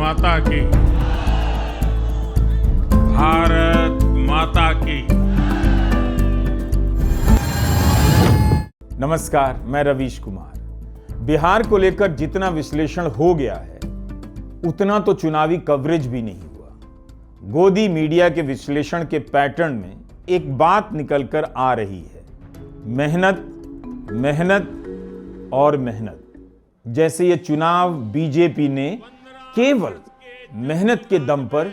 माता की, भारत माता की। नमस्कार, मैं रवीश कुमार। बिहार को लेकर जितना विश्लेषण हो गया है उतना तो चुनावी कवरेज भी नहीं हुआ। गोदी मीडिया के विश्लेषण के पैटर्न में एक बात निकलकर आ रही है, मेहनत, मेहनत और मेहनत। जैसे ये चुनाव बीजेपी ने केवल मेहनत के दम पर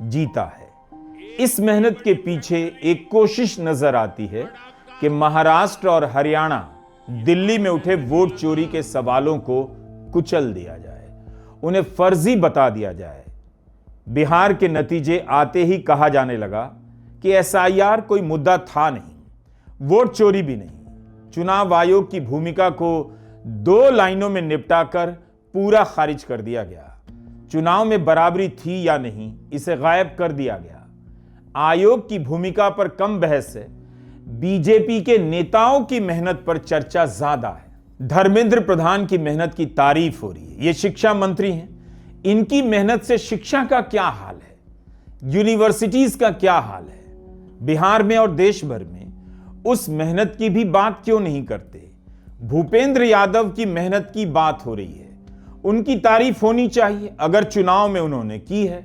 जीता है। इस मेहनत के पीछे एक कोशिश नजर आती है कि महाराष्ट्र और हरियाणा, दिल्ली में उठे वोट चोरी के सवालों को कुचल दिया जाए, उन्हें फर्जी बता दिया जाए। बिहार के नतीजे आते ही कहा जाने लगा कि एसआईआर कोई मुद्दा था नहीं, वोट चोरी भी नहीं। चुनाव आयोग की भूमिका को 2 लाइनों में निपटाकर पूरा खारिज कर दिया गया। चुनाव में बराबरी थी या नहीं, इसे गायब कर दिया गया। आयोग की भूमिका पर कम बहस है, बीजेपी के नेताओं की मेहनत पर चर्चा ज्यादा है। धर्मेंद्र प्रधान की मेहनत की तारीफ हो रही है। ये शिक्षा मंत्री हैं, इनकी मेहनत से शिक्षा का क्या हाल है, यूनिवर्सिटीज का क्या हाल है। बिहार में और देश भर में उस मेहनत की भी बात क्यों नहीं करते। भूपेंद्र यादव की मेहनत की बात हो रही है, उनकी तारीफ होनी चाहिए अगर चुनाव में उन्होंने की है,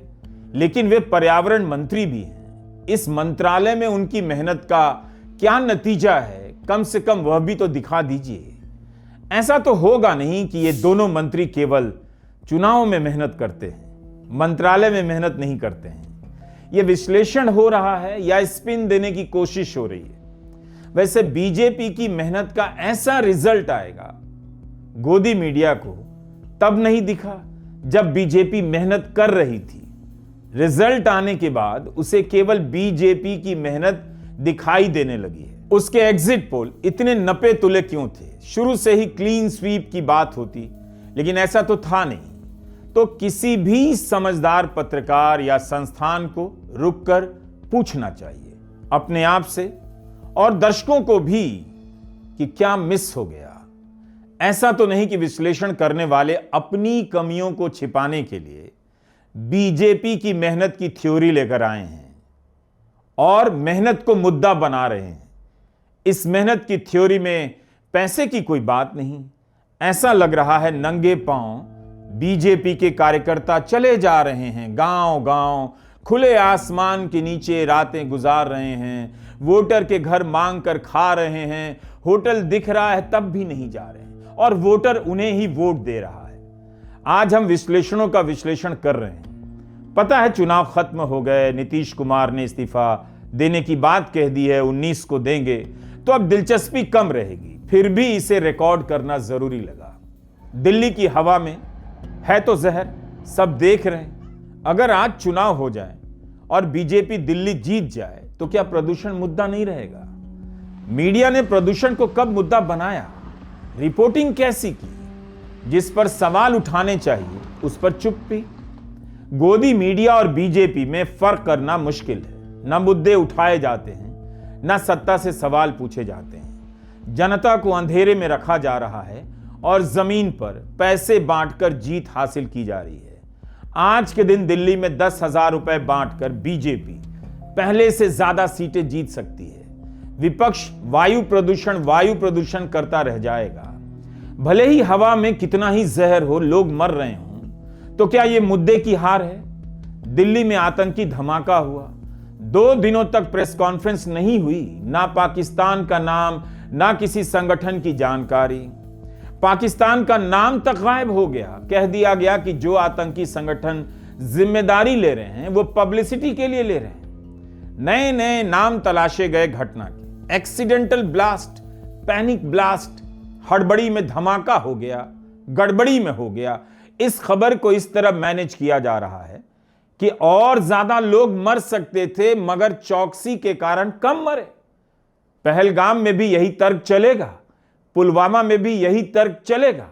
लेकिन वे पर्यावरण मंत्री भी हैं। इस मंत्रालय में उनकी मेहनत का क्या नतीजा है, कम से कम वह भी तो दिखा दीजिए। ऐसा तो होगा नहीं कि ये दोनों मंत्री केवल चुनाव में मेहनत करते हैं, मंत्रालय में मेहनत नहीं करते हैं। यह विश्लेषण हो रहा है या स्पिन देने की कोशिश हो रही है। वैसे बीजेपी की मेहनत का ऐसा रिजल्ट आएगा गोदी मीडिया को तब नहीं दिखा जब बीजेपी मेहनत कर रही थी। रिजल्ट आने के बाद उसे केवल बीजेपी की मेहनत दिखाई देने लगी है। उसके एग्जिट पोल इतने नपे तुले क्यों थे? शुरू से ही क्लीन स्वीप की बात होती, लेकिन ऐसा तो था नहीं। तो किसी भी समझदार पत्रकार या संस्थान को रुककर पूछना चाहिए अपने आप से और दर्शकों को भी कि क्या मिस हो गया। ऐसा तो नहीं कि विश्लेषण करने वाले अपनी कमियों को छिपाने के लिए बीजेपी की मेहनत की थ्योरी लेकर आए हैं और मेहनत को मुद्दा बना रहे हैं। इस मेहनत की थ्योरी में पैसे की कोई बात नहीं। ऐसा लग रहा है नंगे पांव बीजेपी के कार्यकर्ता चले जा रहे हैं, गांव गांव खुले आसमान के नीचे रातें गुजार रहे हैं, वोटर के घर मांग कर खा रहे हैं, होटल दिख रहा है तब भी नहीं जा रहे हैं और वोटर उन्हें ही वोट दे रहा है। आज हम विश्लेषणों का विश्लेषण कर रहे हैं। पता है चुनाव खत्म हो गए, नीतीश कुमार ने इस्तीफा देने की बात कह दी है, 19 को देंगे, तो अब दिलचस्पी कम रहेगी। फिर भी इसे रिकॉर्ड करना जरूरी लगा। दिल्ली की हवा में है तो जहर, सब देख रहे हैं। अगर आज चुनाव हो जाए और बीजेपी दिल्ली जीत जाए तो क्या प्रदूषण मुद्दा नहीं रहेगा? मीडिया ने प्रदूषण को कब मुद्दा बनाया? रिपोर्टिंग कैसी की? जिस पर सवाल उठाने चाहिए उस पर चुप्पी। गोदी मीडिया और बीजेपी में फर्क करना मुश्किल है। न मुद्दे उठाए जाते हैं, न सत्ता से सवाल पूछे जाते हैं। जनता को अंधेरे में रखा जा रहा है और जमीन पर पैसे बांटकर जीत हासिल की जा रही है। आज के दिन दिल्ली में 10,000 रुपए बांटकर बीजेपी पहले से ज्यादा सीटें जीत सकती है। विपक्ष वायु प्रदूषण करता रह जाएगा। भले ही हवा में कितना ही जहर हो, लोग मर रहे हों, तो क्या यह मुद्दे की हार है? दिल्ली में आतंकी धमाका हुआ, 2 दिनों तक प्रेस कॉन्फ्रेंस नहीं हुई, ना पाकिस्तान का नाम ना किसी संगठन की जानकारी। पाकिस्तान का नाम तक गायब हो गया। कह दिया गया कि जो आतंकी संगठन जिम्मेदारी ले रहे हैं वो पब्लिसिटी के लिए ले रहे हैं। नए नए नाम तलाशे गए घटना के। एक्सीडेंटल ब्लास्ट, पैनिक ब्लास्ट, हड़बड़ी में धमाका हो गया, गड़बड़ी में हो गया। इस खबर को इस तरह मैनेज किया जा रहा है कि और ज्यादा लोग मर सकते थे मगर चौकसी के कारण कम मरे। पहलगाम में भी यही तर्क चलेगा, पुलवामा में भी यही तर्क चलेगा।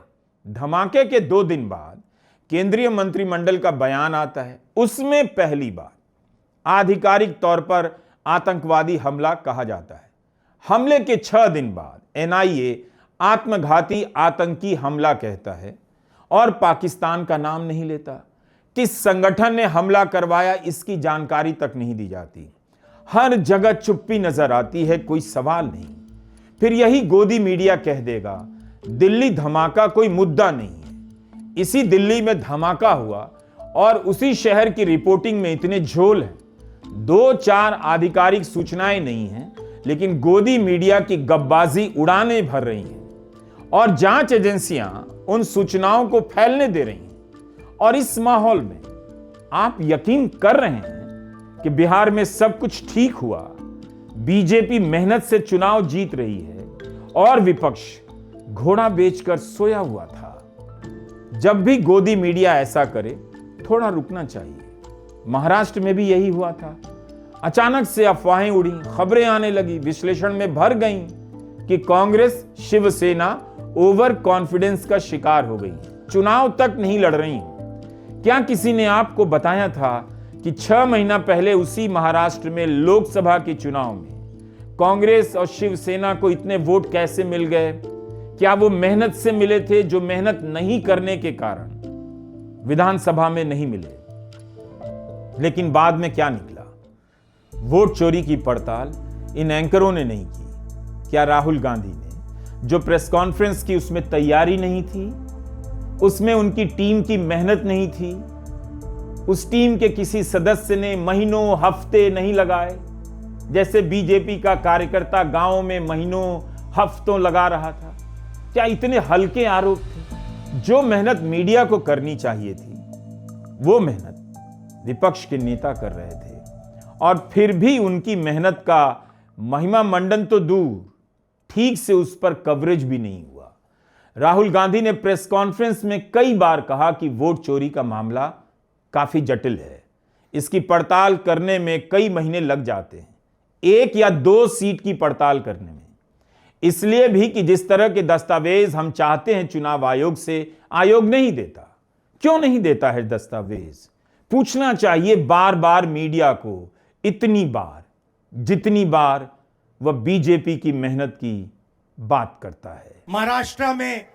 धमाके के 2 दिन बाद केंद्रीय मंत्रिमंडल का बयान आता है, उसमें पहली बार आधिकारिक तौर पर आतंकवादी हमला कहा जाता है। हमले के 6 दिन बाद एनआईए आत्मघाती आतंकी हमला कहता है और पाकिस्तान का नाम नहीं लेता। किस संगठन ने हमला करवाया इसकी जानकारी तक नहीं दी जाती। हर जगह चुप्पी नजर आती है, कोई सवाल नहीं। फिर यही गोदी मीडिया कह देगा दिल्ली धमाका कोई मुद्दा नहीं है। इसी दिल्ली में धमाका हुआ और उसी शहर की रिपोर्टिंग में इतने झोल हैं। 2-4 आधिकारिक सूचनाएं नहीं हैं, लेकिन गोदी मीडिया की गब्बाजी उड़ाने भर रही हैं और जांच एजेंसियां उन सूचनाओं को फैलने दे रही हैं। और इस माहौल में आप यकीन कर रहे हैं कि बिहार में सब कुछ ठीक हुआ, बीजेपी मेहनत से चुनाव जीत रही है और विपक्ष घोड़ा बेचकर सोया हुआ था। जब भी गोदी मीडिया ऐसा करे थोड़ा रुकना चाहिए। महाराष्ट्र में भी यही हुआ था। अचानक से अफवाहें उड़ी, खबरें आने लगी, विश्लेषण में भर गईं कि कांग्रेस शिवसेना ओवर कॉन्फिडेंस का शिकार हो गई, चुनाव तक नहीं लड़ रही। क्या किसी ने आपको बताया था कि 6 महीना पहले उसी महाराष्ट्र में लोकसभा के चुनाव में कांग्रेस और शिवसेना को इतने वोट कैसे मिल गए? क्या वो मेहनत से मिले थे, जो मेहनत नहीं करने के कारण विधानसभा में नहीं मिले? लेकिन बाद में क्या निकला? वोट चोरी की पड़ताल इन एंकरों ने नहीं की। क्या राहुल गांधी ने जो प्रेस कॉन्फ्रेंस की उसमें तैयारी नहीं थी? उसमें उनकी टीम की मेहनत नहीं थी? उस टीम के किसी सदस्य ने महीनों हफ्ते नहीं लगाए, जैसे बीजेपी का कार्यकर्ता गांवों में महीनों हफ्तों लगा रहा था? क्या इतने हल्के आरोप थे? जो मेहनत मीडिया को करनी चाहिए थी वो मेहनत विपक्ष के नेता कर रहे थे, और फिर भी उनकी मेहनत का महिमा मंडन तो दूर, ठीक से उस पर कवरेज भी नहीं हुआ। राहुल गांधी ने प्रेस कॉन्फ्रेंस में कई बार कहा कि वोट चोरी का मामला काफी जटिल है, इसकी पड़ताल करने में कई महीने लग जाते हैं, 1 या 2 सीट की पड़ताल करने में। इसलिए भी कि जिस तरह के दस्तावेज हम चाहते हैं चुनाव आयोग से, आयोग नहीं देता। क्यों नहीं देता है दस्तावेज? पूछना चाहिए बार बार मीडिया को, इतनी बार जितनी बार वह बीजेपी की मेहनत की बात करता है। महाराष्ट्र में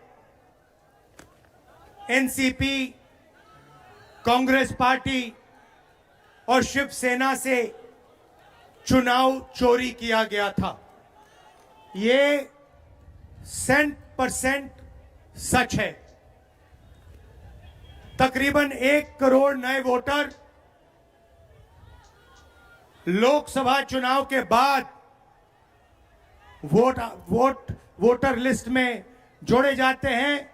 एनसीपी, कांग्रेस पार्टी और शिवसेना से चुनाव चोरी किया गया था। ये 100% सच है। तकरीबन 1 करोड़ नए वोटर लोकसभा चुनाव के बाद वोटर लिस्ट में जोड़े जाते हैं,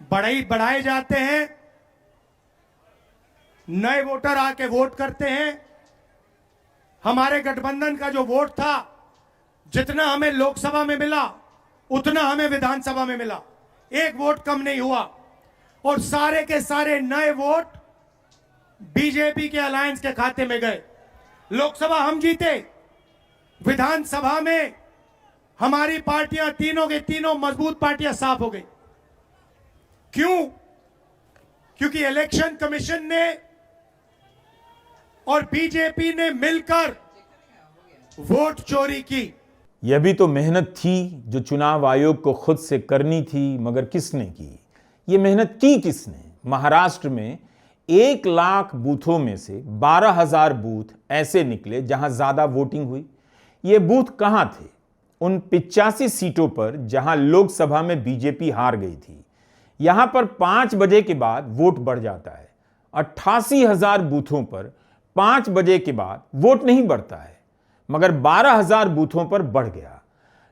बढ़ाए जाते हैं। नए वोटर आके वोट करते हैं। हमारे गठबंधन का जो वोट था, जितना हमें लोकसभा में मिला उतना हमें विधानसभा में मिला, 1 वोट कम नहीं हुआ। और सारे के सारे नए वोट बीजेपी के अलायंस के खाते में गए। लोकसभा हम जीते, विधानसभा में हमारी पार्टियां तीनों के तीनों मजबूत पार्टियां साफ हो गई। क्यों? क्योंकि इलेक्शन कमीशन ने और बीजेपी ने मिलकर वोट चोरी की। यह भी तो मेहनत थी जो चुनाव आयोग को खुद से करनी थी, मगर किसने की? ये मेहनत की किसने? महाराष्ट्र में 1 लाख बूथों में से 12,000 बूथ ऐसे निकले जहां ज्यादा वोटिंग हुई। ये बूथ कहां थे? उन 85 सीटों पर जहां लोकसभा में बीजेपी हार गई थी। यहां पर 5 बजे के बाद वोट बढ़ जाता है। 88,000 बूथों पर 5 बजे के बाद वोट नहीं बढ़ता है, मगर 12,000 बूथों पर बढ़ गया।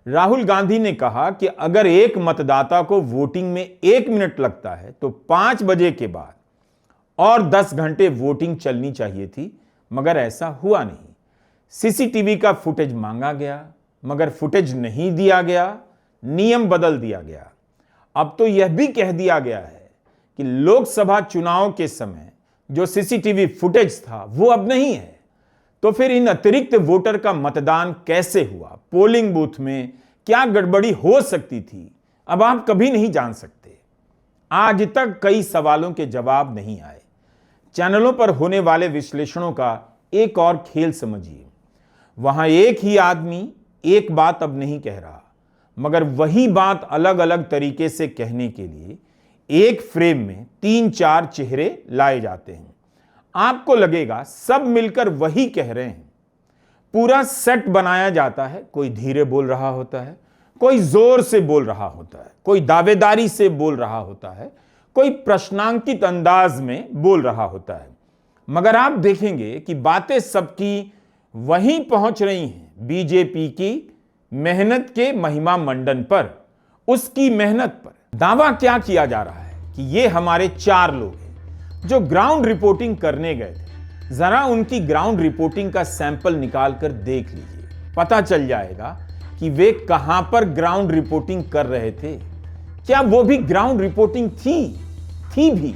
राहुल गांधी ने कहा कि अगर एक मतदाता को वोटिंग में 1 मिनट लगता है तो 5 बजे के बाद और 10 घंटे वोटिंग चलनी चाहिए थी, मगर ऐसा हुआ नहीं। सीसीटीवी का फुटेज मांगा गया, मगर फुटेज नहीं दिया गया, नियम बदल दिया गया। अब तो यह भी कह दिया गया है कि लोकसभा चुनाव के समय जो सीसीटीवी फुटेज था वो अब नहीं है। तो फिर इन अतिरिक्त वोटर का मतदान कैसे हुआ? पोलिंग बूथ में क्या गड़बड़ी हो सकती थी? अब आप कभी नहीं जान सकते। आज तक कई सवालों के जवाब नहीं आए। चैनलों पर होने वाले विश्लेषणों का एक और खेल समझिए। वहां एक ही आदमी एक बात अब नहीं कह रहा, मगर वही बात अलग अलग तरीके से कहने के लिए एक फ्रेम में 3-4 चेहरे लाए जाते हैं। आपको लगेगा सब मिलकर वही कह रहे हैं। पूरा सेट बनाया जाता है, कोई धीरे बोल रहा होता है, कोई जोर से बोल रहा होता है, कोई दावेदारी से बोल रहा होता है, कोई प्रश्नांकित अंदाज में बोल रहा होता है। मगर आप देखेंगे कि बातें सबकी वहीं पहुंच रही हैं, बीजेपी की मेहनत के महिमा मंडन पर, उसकी मेहनत पर। दावा क्या किया जा रहा है कि ये हमारे 4 लोग हैं जो ग्राउंड रिपोर्टिंग करने गए थे। जरा उनकी ग्राउंड रिपोर्टिंग का सैंपल निकाल कर देख लीजिए, पता चल जाएगा कि वे कहां पर ग्राउंड रिपोर्टिंग कर रहे थे। क्या वो भी ग्राउंड रिपोर्टिंग थी भी?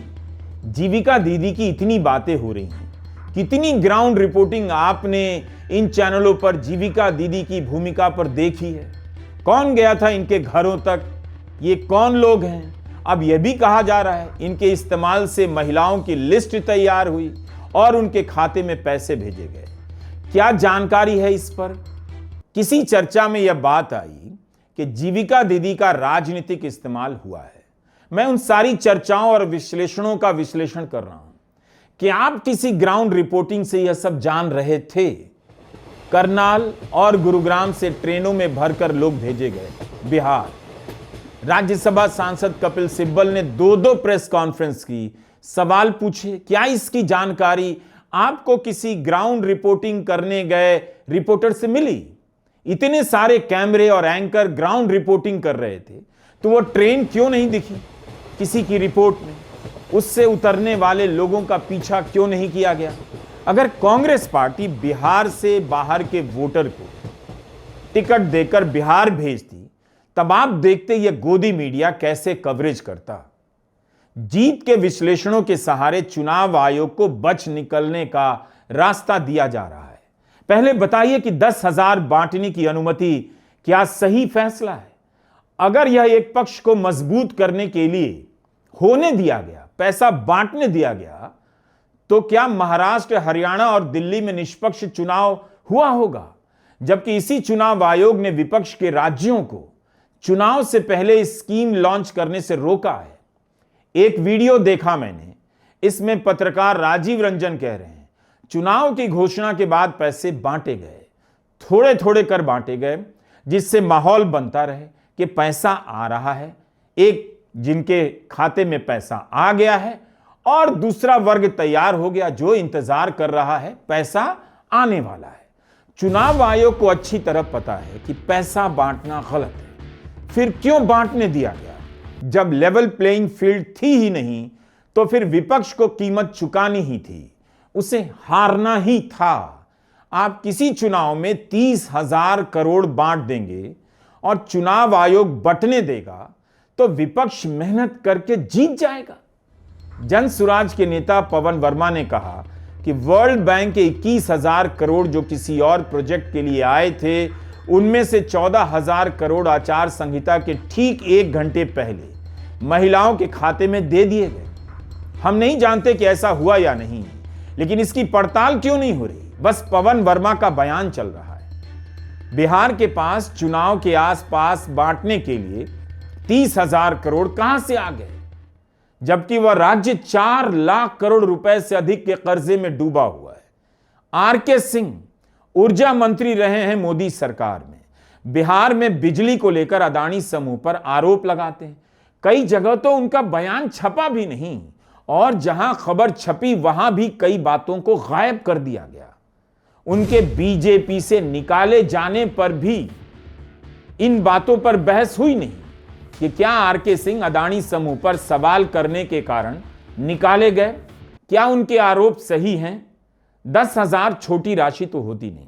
जीविका दीदी की इतनी बातें हो रही हैं, कितनी ग्राउंड रिपोर्टिंग आपने इन चैनलों पर जीविका दीदी की भूमिका पर देखी है? कौन गया था इनके घरों तक? ये कौन लोग हैं? अब यह भी कहा जा रहा है इनके इस्तेमाल से महिलाओं की लिस्ट तैयार हुई और उनके खाते में पैसे भेजे गए। क्या जानकारी है इस पर? किसी चर्चा में यह बात आई कि जीविका दीदी का राजनीतिक इस्तेमाल हुआ है। मैं उन सारी चर्चाओं और विश्लेषणों का विश्लेषण कर रहा हूं कि आप किसी ग्राउंड रिपोर्टिंग से यह सब जान रहे थे। करनाल और गुरुग्राम से ट्रेनों में भरकर लोग भेजे गए बिहार। राज्यसभा सांसद कपिल सिब्बल ने 2 प्रेस कॉन्फ्रेंस की, सवाल पूछे। क्या इसकी जानकारी आपको किसी ग्राउंड रिपोर्टिंग करने गए रिपोर्टर से मिली? इतने सारे कैमरे और एंकर ग्राउंड रिपोर्टिंग कर रहे थे, तो वो ट्रेन क्यों नहीं दिखी किसी की रिपोर्ट में? उससे उतरने वाले लोगों का पीछा क्यों नहीं किया गया? अगर कांग्रेस पार्टी बिहार से बाहर के वोटर को टिकट देकर बिहार भेजती, तब आप देखते यह गोदी मीडिया कैसे कवरेज करता। जीत के विश्लेषणों के सहारे चुनाव आयोग को बच निकलने का रास्ता दिया जा रहा है। पहले बताइए कि 10,000 बांटने की अनुमति क्या सही फैसला है? अगर यह एक पक्ष को मजबूत करने के लिए होने दिया गया, पैसा बांटने दिया गया, तो क्या महाराष्ट्र, हरियाणा और दिल्ली में निष्पक्ष चुनाव हुआ होगा? जबकि इसी चुनाव आयोग ने विपक्ष के राज्यों को चुनाव से पहले स्कीम लॉन्च करने से रोका है। एक वीडियो देखा मैंने, इसमें पत्रकार राजीव रंजन कह रहे हैं चुनाव की घोषणा के बाद पैसे बांटे गए, थोड़े थोड़े कर बांटे गए, जिससे माहौल बनता रहे कि पैसा आ रहा है। एक जिनके खाते में पैसा आ गया है और दूसरा वर्ग तैयार हो गया जो इंतजार कर रहा है, पैसा आने वाला है। चुनाव आयोग को अच्छी तरह पता है कि पैसा बांटना गलत है, फिर क्यों बांटने दिया गया? जब लेवल प्लेइंग फील्ड थी ही नहीं, तो फिर विपक्ष को कीमत चुकानी ही थी, उसे हारना ही था। आप किसी चुनाव में 30,000 करोड़ बांट देंगे और चुनाव आयोग बंटने देगा, तो विपक्ष मेहनत करके जीत जाएगा। जनसुराज के नेता पवन वर्मा ने कहा कि वर्ल्ड बैंक के 21,000 करोड़ जो किसी और प्रोजेक्ट के लिए आए थे, उनमें से 14,000 करोड़ आचार संहिता के ठीक 1 घंटे पहले महिलाओं के खाते में दे दिए गए। हम नहीं जानते कि ऐसा हुआ या नहीं, लेकिन इसकी पड़ताल क्यों नहीं हो रही? बस पवन वर्मा का बयान चल रहा है। बिहार के पास चुनाव के आसपास बांटने के लिए 30,000 करोड़ कहां से आ गए, जबकि वह राज्य 4 लाख करोड़ रुपए से अधिक के कर्जे में डूबा हुआ है। आर.के. सिंह ऊर्जा मंत्री रहे हैं मोदी सरकार में। बिहार में बिजली को लेकर अदानी समूह पर आरोप लगाते हैं। कई जगह तो उनका बयान छपा भी नहीं, और जहां खबर छपी वहां भी कई बातों को गायब कर दिया गया। उनके बीजेपी से निकाले जाने पर भी इन बातों पर बहस हुई नहीं कि क्या आर.के. सिंह अदानी समूह पर सवाल करने के कारण निकाले गए। क्या उनके आरोप सही हैं? 10,000 छोटी राशि तो होती नहीं।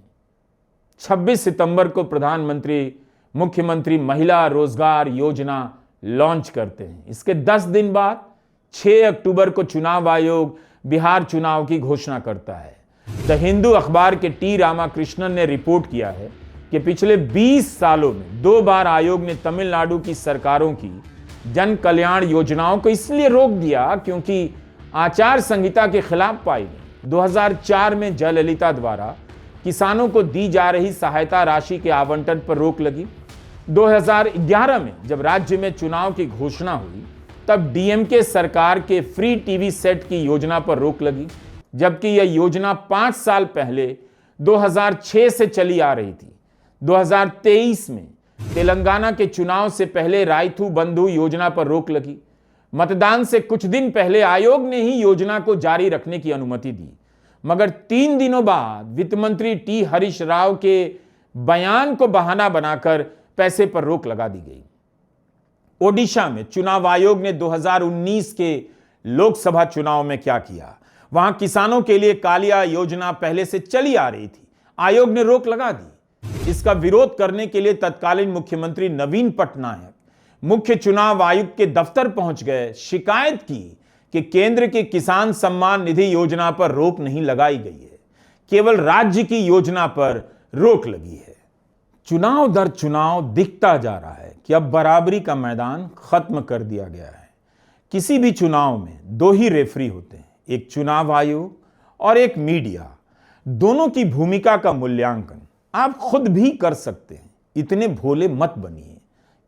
26 सितंबर को प्रधानमंत्री मुख्यमंत्री महिला रोजगार योजना लॉन्च करते हैं। इसके 10 दिन बाद 6 अक्टूबर को चुनाव आयोग बिहार चुनाव की घोषणा करता है। द हिंदू अखबार के टी रामाकृष्णन ने रिपोर्ट किया है कि पिछले 20 सालों में 2 बार आयोग ने तमिलनाडु की सरकारों की जन कल्याण योजनाओं को इसलिए रोक दिया क्योंकि आचार संहिता के खिलाफ पाई गई। 2004 में जयललिता द्वारा किसानों को दी जा रही सहायता राशि के आवंटन पर रोक लगी। 2011 में जब राज्य में चुनाव की घोषणा हुई तब डीएमके सरकार के फ्री टीवी सेट की योजना पर रोक लगी, जबकि यह योजना 5 साल पहले 2006 से चली आ रही थी। 2023 में तेलंगाना के चुनाव से पहले राइथू बंधु योजना पर रोक लगी। मतदान से कुछ दिन पहले आयोग ने ही योजना को जारी रखने की अनुमति दी, मगर 3 दिनों बाद वित्त मंत्री टी हरीश राव के बयान को बहाना बनाकर पैसे पर रोक लगा दी गई। ओडिशा में चुनाव आयोग ने 2019 के लोकसभा चुनाव में क्या किया? वहां किसानों के लिए कालिया योजना पहले से चली आ रही थी, आयोग ने रोक लगा दी। इसका विरोध करने के लिए तत्कालीन मुख्यमंत्री नवीन पटनायक मुख्य चुनाव आयुक्त के दफ्तर पहुंच गए, शिकायत की कि केंद्र की किसान सम्मान निधि योजना पर रोक नहीं लगाई गई है, केवल राज्य की योजना पर रोक लगी है। चुनाव दर चुनाव दिखता जा रहा है कि अब बराबरी का मैदान खत्म कर दिया गया है। किसी भी चुनाव में 2 ही रेफरी होते हैं, एक चुनाव आयोग और एक मीडिया। दोनों की भूमिका का मूल्यांकन आप खुद भी कर सकते हैं। इतने भोले मत बनिए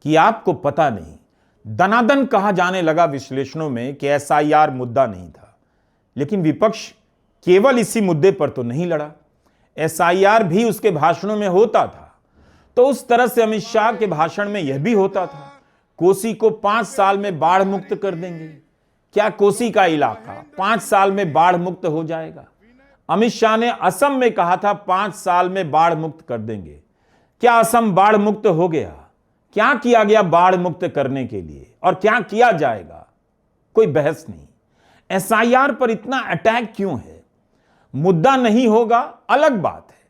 कि आपको पता नहीं। दनादन कहा जाने लगा विश्लेषणों में कि एसआईआर मुद्दा नहीं था, लेकिन विपक्ष केवल इसी मुद्दे पर तो नहीं लड़ा, एसआईआर भी उसके भाषणों में होता था। तो उस तरह से अमित शाह के भाषण में यह भी होता था, कोसी को 5 साल में बाढ़ मुक्त कर देंगे। क्या कोसी का इलाका 5 साल में बाढ़ मुक्त हो जाएगा? अमित शाह ने असम में कहा था 5 साल में बाढ़ मुक्त कर देंगे। क्या असम बाढ़ मुक्त हो गया? क्या किया गया बाढ़ मुक्त करने के लिए और क्या किया जाएगा? कोई बहस नहीं। एसआईआर पर इतना अटैक क्यों है? मुद्दा नहीं होगा अलग बात है,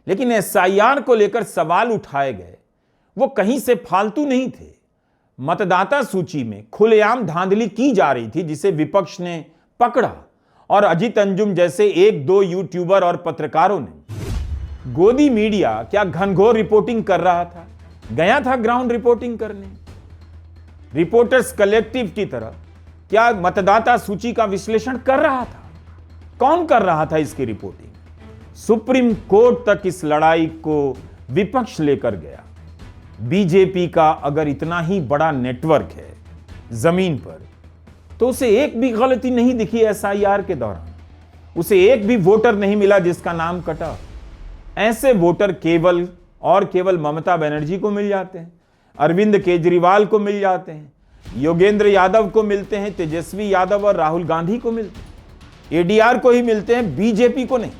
लेकिन एसआईआर को लेकर सवाल उठाए गए वो कहीं से फालतू नहीं थे। मतदाता सूची में खुलेआम धांधली की जा रही थी, जिसे विपक्ष ने पकड़ा और अजीत अंजुम जैसे 1-2 यूट्यूबर और पत्रकारों ने। गोदी मीडिया क्या घनघोर रिपोर्टिंग कर रहा था? गया था ग्राउंड रिपोर्टिंग करने। रिपोर्टर्स कलेक्टिव की तरह क्या मतदाता सूची का विश्लेषण कर रहा था? कौन कर रहा था इसकी रिपोर्टिंग? सुप्रीम कोर्ट तक इस लड़ाई को विपक्ष लेकर गया। बीजेपी का अगर इतना ही बड़ा नेटवर्क है जमीन पर, तो उसे एक भी गलती नहीं दिखी एसआईआर के दौरान। उसे एक भी वोटर नहीं मिला जिसका नाम कटा। ऐसे वोटर केवल और केवल ममता बनर्जी को मिल जाते हैं, अरविंद केजरीवाल को मिल जाते हैं, योगेंद्र यादव को मिलते हैं, तेजस्वी यादव और राहुल गांधी को मिलते हैं, एडीआर को ही मिलते हैं, बीजेपी को नहीं।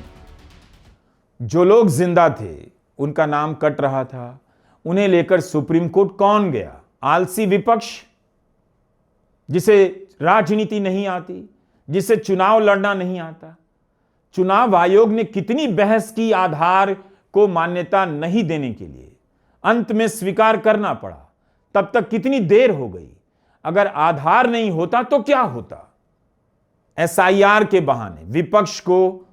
जो लोग जिंदा थे उनका नाम कट रहा था, उन्हें लेकर सुप्रीम कोर्ट कौन गया? आलसी विपक्ष, जिसे राजनीति नहीं आती, जिसे चुनाव लड़ना नहीं आता। चुनाव आयोग ने कितनी बहस की आधार को मान्यता नहीं देने के लिए, अंत में स्वीकार करना पड़ा। तब तक कितनी देर हो गई। अगर आधार नहीं होता तो क्या होता? एसआईआर के बहाने विपक्ष को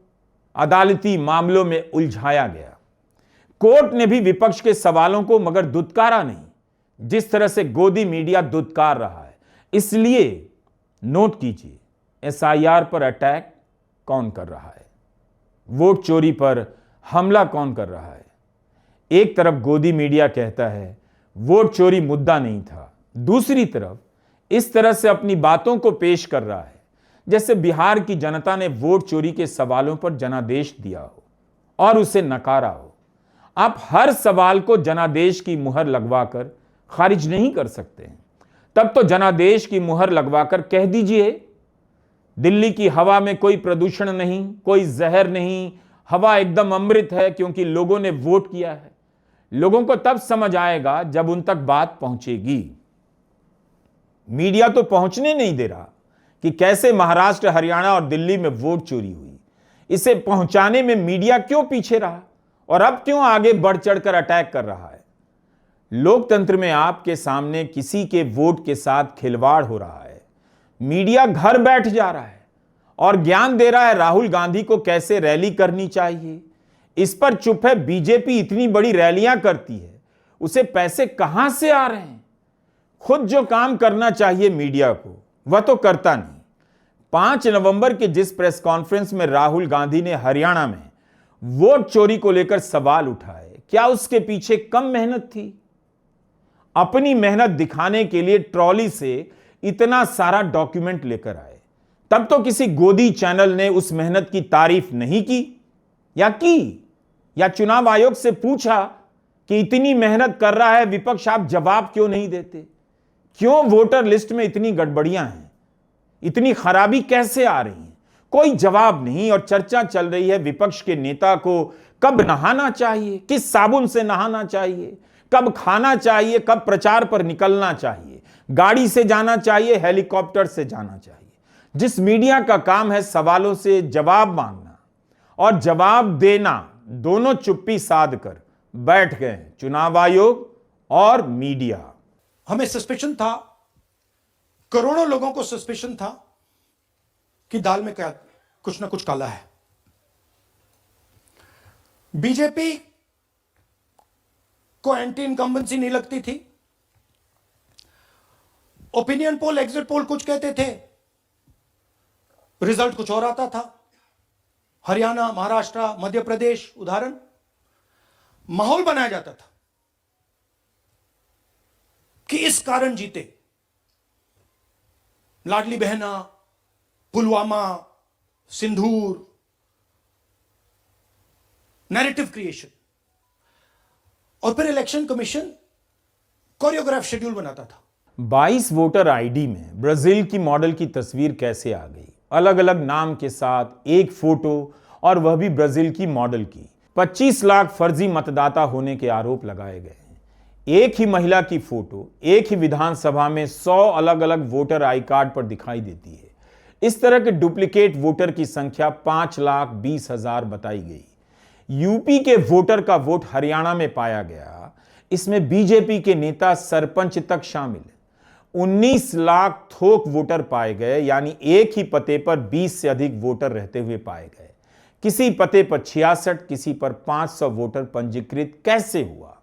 अदालती मामलों में उलझाया गया। कोर्ट ने भी विपक्ष के सवालों को मगर दुत्कारा नहीं, जिस तरह से गोदी मीडिया दुत्कार रहा है। इसलिए नोट कीजिए, एसआईआर पर अटैक कौन कर रहा है? वोट चोरी पर हमला कौन कर रहा है? एक तरफ गोदी मीडिया कहता है वोट चोरी मुद्दा नहीं था, दूसरी तरफ इस तरह से अपनी बातों को पेश कर रहा है जैसे बिहार की जनता ने वोट चोरी के सवालों पर जनादेश दिया हो और उसे नकारा हो। आप हर सवाल को जनादेश की मुहर लगवाकर खारिज नहीं कर सकते हैं। तब तो जनादेश की मुहर लगवाकर कह दीजिए दिल्ली की हवा में कोई प्रदूषण नहीं, कोई जहर नहीं, हवा एकदम अमृत है क्योंकि लोगों ने वोट किया है। लोगों को तब समझ आएगा जब उन तक बात पहुंचेगी। मीडिया तो पहुंचने नहीं दे रहा कि कैसे महाराष्ट्र, हरियाणा और दिल्ली में वोट चोरी हुई। इसे पहुंचाने में मीडिया क्यों पीछे रहा और अब क्यों आगे बढ़ चढ़कर अटैक कर रहा है? लोकतंत्र में आपके सामने किसी के वोट के साथ खिलवाड़ हो रहा है। मीडिया घर बैठ जा रहा है और ज्ञान दे रहा है राहुल गांधी को कैसे रैली करनी चाहिए। इस पर चुप है बीजेपी। इतनी बड़ी रैलियां करती है, उसे पैसे कहां से आ रहे हैं? खुद जो काम करना चाहिए मीडिया को वह तो करता नहीं। 5 नवंबर के जिस प्रेस कॉन्फ्रेंस में राहुल गांधी ने हरियाणा में वोट चोरी को लेकर सवाल उठाए, क्या उसके पीछे कम मेहनत थी? अपनी मेहनत दिखाने के लिए ट्रॉली से इतना सारा डॉक्यूमेंट लेकर आए, तब तो किसी गोदी चैनल ने उस मेहनत की तारीफ नहीं की या चुनाव आयोग से पूछा कि इतनी मेहनत कर रहा है विपक्ष, आप जवाब क्यों नहीं देते? क्यों वोटर लिस्ट में इतनी गड़बड़ियां हैं, इतनी खराबी कैसे आ रही है? कोई जवाब नहीं। और चर्चा चल रही है विपक्ष के नेता को कब नहाना चाहिए, किस साबुन से नहाना चाहिए, कब खाना चाहिए, कब प्रचार पर निकलना चाहिए, गाड़ी से जाना चाहिए, हेलीकॉप्टर से जाना चाहिए। जिस मीडिया का काम है सवालों से जवाब मांगना और जवाब देना, दोनों चुप्पी साध कर बैठ गए चुनाव आयोग और मीडिया। हमें सस्पेशन था, करोड़ों लोगों को सस्पेशन था कि दाल में क्या कुछ ना कुछ काला है। बीजेपी को एंटी इनकम्बेंसी नहीं लगती थी। ओपिनियन पोल, एग्जिट पोल कुछ कहते थे, रिजल्ट कुछ और आता था। हरियाणा, महाराष्ट्र, मध्य प्रदेश उदाहरण, माहौल बनाया जाता था कि इस कारण जीते। लाडली बहना, पुलवामा, सिंदूर, नैरेटिव क्रिएशन। और फिर इलेक्शन कमीशन कोरियोग्राफ शेड्यूल बनाता था। 22 वोटर आईडी में ब्राजील की मॉडल की तस्वीर कैसे आ गई? अलग अलग नाम के साथ एक फोटो, और वह भी ब्राजील की मॉडल की। 25 लाख फर्जी मतदाता होने के आरोप लगाए गए हैं। एक ही महिला की फोटो एक ही विधानसभा में 100 अलग अलग वोटर आई कार्ड पर दिखाई देती है। इस तरह के डुप्लीकेट वोटर की संख्या 5,20,000 बताई गई। यूपी के वोटर का वोट हरियाणा में पाया गया। इसमें बीजेपी के नेता, सरपंच तक शामिल है। 19 लाख थोक वोटर पाए गए, यानी एक ही पते पर 20 से अधिक वोटर रहते हुए पाए गए। किसी पते पर 66, किसी पर 500 वोटर पंजीकृत कैसे हुआ?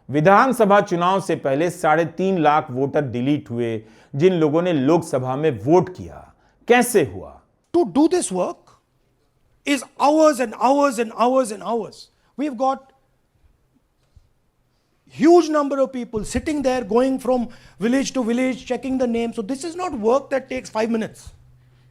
विधानसभा चुनाव से पहले 3.5 लाख वोटर डिलीट हुए, जिन लोगों ने लोकसभा में वोट किया। कैसे हुआ? To do this work is hours and hours and hours and hours. We've got huge number of people sitting there, going from village to village, checking the names. So this is not work that takes 5 minutes.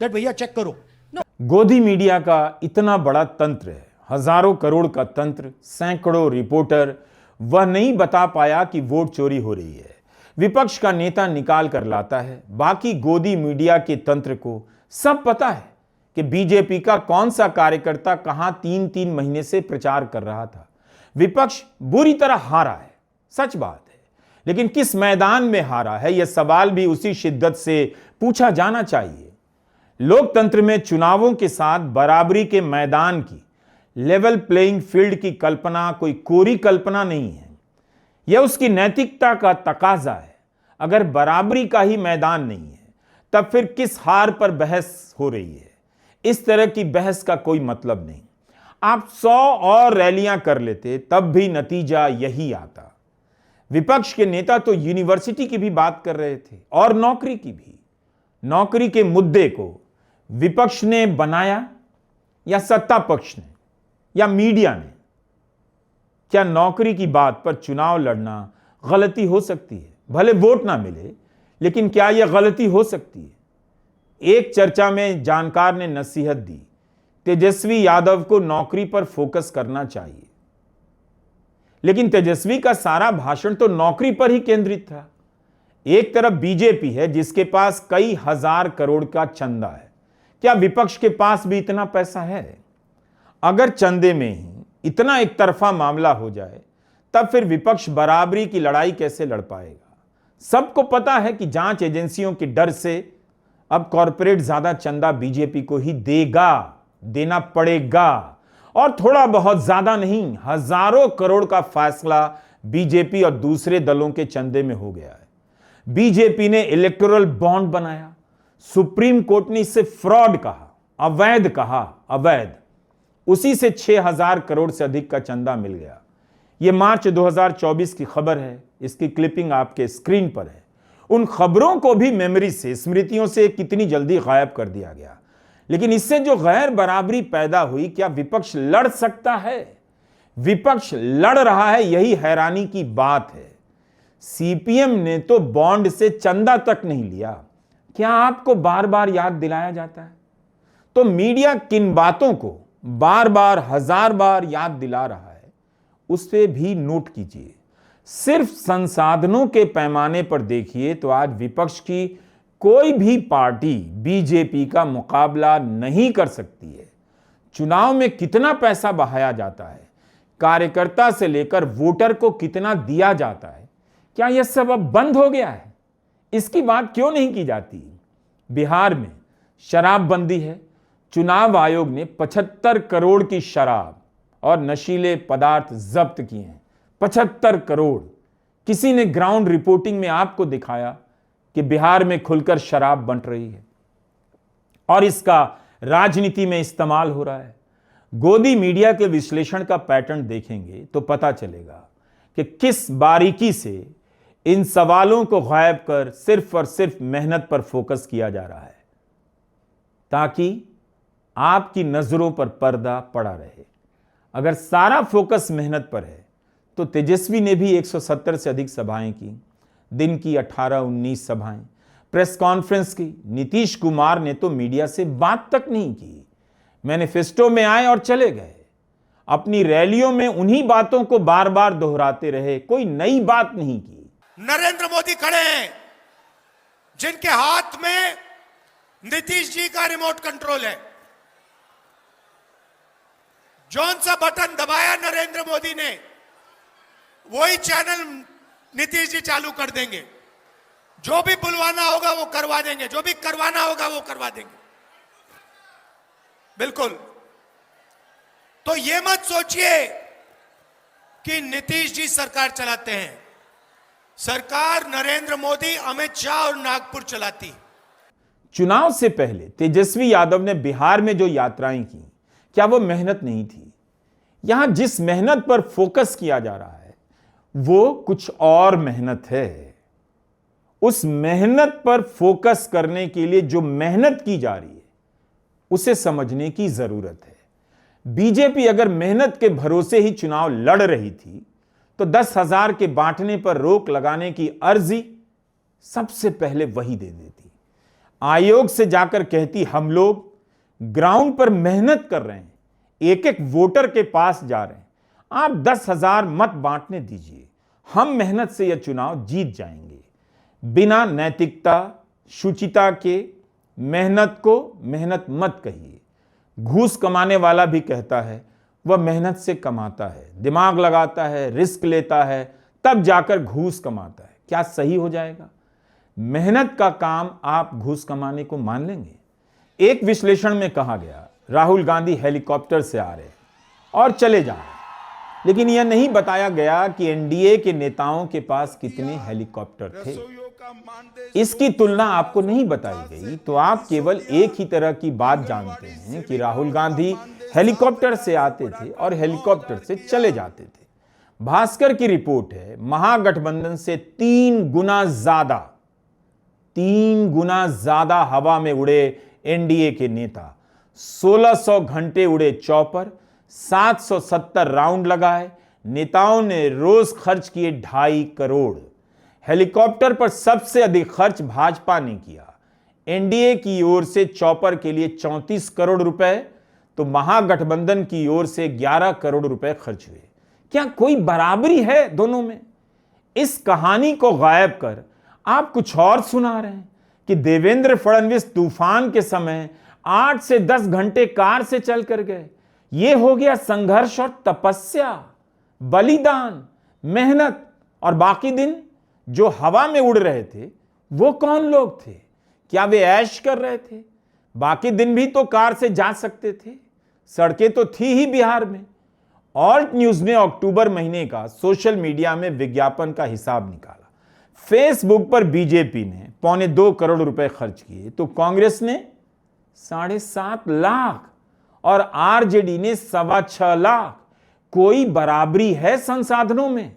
That भैया check करो. No. गोदी media का इतना बड़ा तंत्र है, हजारों करोड़ का तंत्र, सैकड़ों रिपोर्टर, वह नहीं बता पाया कि वोट चोरी हो रही है। विपक्ष का नेता निकाल कर लाता है। बाकी गोदी मीडिया के तंत्र को सब पता है कि बीजेपी का कौन सा कार्यकर्ता कहां 3-3 महीने से प्रचार कर रहा था। विपक्ष बुरी तरह हारा है, सच बात है, लेकिन किस मैदान में हारा है, यह सवाल भी उसी शिद्दत से पूछा जाना चाहिए। लोकतंत्र में चुनावों के साथ बराबरी के मैदान की, लेवल प्लेइंग फील्ड की कल्पना कोई कोरी कल्पना नहीं है। यह उसकी नैतिकता का तकाजा है। अगर बराबरी का ही मैदान नहीं है, तब फिर किस हार पर बहस हो रही है? इस तरह की बहस का कोई मतलब नहीं। आप 100 और रैलियां कर लेते, तब भी नतीजा यही आता। विपक्ष के नेता तो यूनिवर्सिटी की भी बात कर रहे थे और नौकरी की भी। नौकरी के मुद्दे को विपक्ष ने बनाया या सत्ता पक्ष ने या मीडिया ने? क्या नौकरी की बात पर चुनाव लड़ना गलती हो सकती है? भले वोट ना मिले, लेकिन क्या यह गलती हो सकती है? एक चर्चा में जानकार ने नसीहत दी, तेजस्वी यादव को नौकरी पर फोकस करना चाहिए। लेकिन तेजस्वी का सारा भाषण तो नौकरी पर ही केंद्रित था। एक तरफ बीजेपी है जिसके पास कई हजार करोड़ का चंदा है। क्या विपक्ष के पास भी इतना पैसा है? अगर चंदे में ही इतना एक तरफा मामला हो जाए, तब फिर विपक्ष बराबरी की लड़ाई कैसे लड़ पाएगा? सबको पता है कि जांच एजेंसियों के डर से अब कॉरपोरेट ज्यादा चंदा बीजेपी को ही देना पड़ेगा, और थोड़ा बहुत ज्यादा नहीं, हजारों करोड़ का फैसला बीजेपी और दूसरे दलों के चंदे में हो गया है। बीजेपी ने इलेक्टोरल बॉन्ड बनाया, सुप्रीम कोर्ट ने इसे फ्रॉड कहा, अवैध कहा, अवैध। उसी से 6,000 करोड़ से अधिक का चंदा मिल गया। यह मार्च 2024 की खबर है, इसकी क्लिपिंग आपके स्क्रीन पर है। उन खबरों को भी मेमोरी से, स्मृतियों से कितनी जल्दी गायब कर दिया गया। लेकिन इससे जो गैर बराबरी पैदा हुई, क्या विपक्ष लड़ सकता है? विपक्ष लड़ रहा है, यही हैरानी की बात है। सीपीएम ने तो बॉन्ड से चंदा तक नहीं लिया, क्या आपको बार बार याद दिलाया जाता है? तो मीडिया किन बातों को बार बार हजार बार याद दिला रहा है, उस पे भी नोट कीजिए। सिर्फ संसाधनों के पैमाने पर देखिए तो आज विपक्ष की कोई भी पार्टी बीजेपी का मुकाबला नहीं कर सकती है। चुनाव में कितना पैसा बहाया जाता है, कार्यकर्ता से लेकर वोटर को कितना दिया जाता है, क्या यह सब अब बंद हो गया है? इसकी बात क्यों नहीं की जाती? बिहार में शराबबंदी है। चुनाव आयोग ने 75 करोड़ की शराब और नशीले पदार्थ जब्त किए हैं। 75 करोड़। किसी ने ग्राउंड रिपोर्टिंग में आपको दिखाया कि बिहार में खुलकर शराब बंट रही है और इसका राजनीति में इस्तेमाल हो रहा है। गोदी मीडिया के विश्लेषण का पैटर्न देखेंगे तो पता चलेगा कि किस बारीकी से इन सवालों को गायब कर सिर्फ और सिर्फ मेहनत पर फोकस किया जा रहा है, ताकि आपकी नजरों पर पर्दा पड़ा रहे। अगर सारा फोकस मेहनत पर है तो तेजस्वी ने भी 170 से अधिक सभाएं की, दिन की 18-19 सभाएं, प्रेस कॉन्फ्रेंस की। नीतीश कुमार ने तो मीडिया से बात तक नहीं की, मैनिफेस्टो में आए और चले गए। अपनी रैलियों में उन्हीं बातों को बार बार दोहराते रहे, कोई नई बात नहीं की। नरेंद्र मोदी खड़े हैं जिनके हाथ में नीतीश जी का रिमोट कंट्रोल है। जौन सा बटन दबाया नरेंद्र मोदी ने, वही चैनल नीतीश जी चालू कर देंगे। जो भी बुलवाना होगा वो करवा देंगे, जो भी करवाना होगा वो करवा देंगे। बिल्कुल। तो ये मत सोचिए कि नीतीश जी सरकार चलाते हैं। सरकार नरेंद्र मोदी, अमित शाह और नागपुर चलाती। चुनाव से पहले तेजस्वी यादव ने बिहार में जो यात्राएं की, क्या वो मेहनत नहीं थी? यहां जिस मेहनत पर फोकस किया जा रहा है वो कुछ और मेहनत है। उस मेहनत पर फोकस करने के लिए जो मेहनत की जा रही है उसे समझने की जरूरत है। बीजेपी अगर मेहनत के भरोसे ही चुनाव लड़ रही थी तो 10,000 के बांटने पर रोक लगाने की अर्जी सबसे पहले वही दे देती। आयोग से जाकर कहती हम लोग ग्राउंड पर मेहनत कर रहे हैं, एक एक वोटर के पास जा रहे हैं, आप 10,000 मत बांटने दीजिए, हम मेहनत से यह चुनाव जीत जाएंगे। बिना नैतिकता शुचिता के मेहनत को मेहनत मत कहिए। घूस कमाने वाला भी कहता है वह मेहनत से कमाता है, दिमाग लगाता है, रिस्क लेता है, तब जाकर घूस कमाता है। क्या सही हो जाएगा? मेहनत का काम आप घूस कमाने को मान लेंगे? एक विश्लेषण में कहा गया राहुल गांधी हेलीकॉप्टर से आ रहे और चले जा रहे, लेकिन यह नहीं बताया गया कि एनडीए के नेताओं के पास कितने हेलीकॉप्टर थे। इसकी तुलना आपको नहीं बताई गई तो आप केवल एक ही तरह की बात जानते हैं कि राहुल गांधी हेलीकॉप्टर से आते थे और हेलीकॉप्टर से चले जाते थे। भास्कर की रिपोर्ट है, महागठबंधन से 3 गुना ज्यादा हवा में उड़े एनडीए के नेता। 1600 घंटे उड़े चॉपर, 770 राउंड लगाए। नेताओं ने रोज खर्च किए 2.5 करोड़। हेलीकॉप्टर पर सबसे अधिक खर्च भाजपा ने किया। एनडीए की ओर से चॉपर के लिए 34 करोड़ रुपए तो महागठबंधन की ओर से 11 करोड़ रुपए खर्च हुए। क्या कोई बराबरी है दोनों में? इस कहानी को गायब कर आप कुछ और सुना रहे हैं कि देवेंद्र फडणवीस तूफान के समय 8 से 10 घंटे कार से चल कर गए। यह हो गया संघर्ष और तपस्या, बलिदान, मेहनत। और बाकी दिन जो हवा में उड़ रहे थे वो कौन लोग थे? क्या वे ऐश कर रहे थे? बाकी दिन भी तो कार से जा सकते थे, सड़कें तो थी ही बिहार में। ऑल्ट न्यूज ने अक्टूबर महीने का सोशल मीडिया में विज्ञापन का हिसाब निकाला। फेसबुक पर बीजेपी ने 2.25 करोड़ रुपए खर्च किए तो कांग्रेस ने 7.5 लाख और आरजेडी ने 6.25 लाख। कोई बराबरी है संसाधनों में?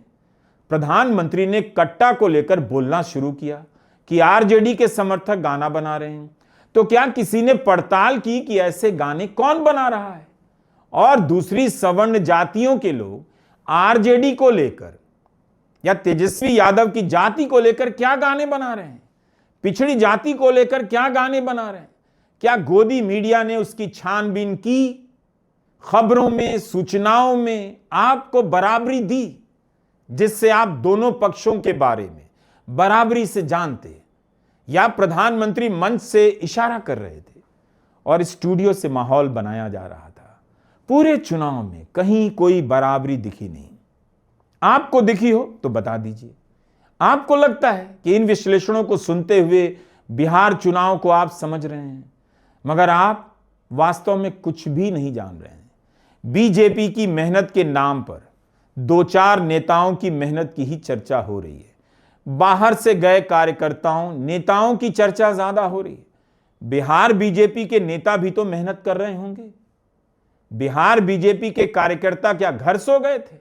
प्रधानमंत्री ने कट्टा को लेकर बोलना शुरू किया कि आरजेडी के समर्थक गाना बना रहे हैं, तो क्या किसी ने पड़ताल की कि ऐसे गाने कौन बना रहा है? और दूसरी सवर्ण जातियों के लोग आरजेडी को लेकर या तेजस्वी यादव की जाति को लेकर क्या गाने बना रहे हैं? पिछड़ी जाति को लेकर क्या गाने बना रहे हैं? क्या गोदी मीडिया ने उसकी छानबीन की? खबरों में, सूचनाओं में आपको बराबरी दी, जिससे आप दोनों पक्षों के बारे में बराबरी से जानते? या प्रधानमंत्री मंच से इशारा कर रहे थे और स्टूडियो से माहौल बनाया जा रहा था? पूरे चुनाव में कहीं कोई बराबरी दिखी नहीं। आपको दिखी हो तो बता दीजिए। आपको लगता है कि इन विश्लेषणों को सुनते हुए बिहार चुनाव को आप समझ रहे हैं, मगर आप वास्तव में कुछ भी नहीं जान रहे हैं। बीजेपी की मेहनत के नाम पर 2-4 नेताओं की मेहनत की ही चर्चा हो रही है। बाहर से गए कार्यकर्ताओं, नेताओं की चर्चा ज्यादा हो रही है। बिहार बीजेपी के नेता भी तो मेहनत कर रहे होंगे। बिहार बीजेपी के कार्यकर्ता क्या घर सो गए थे?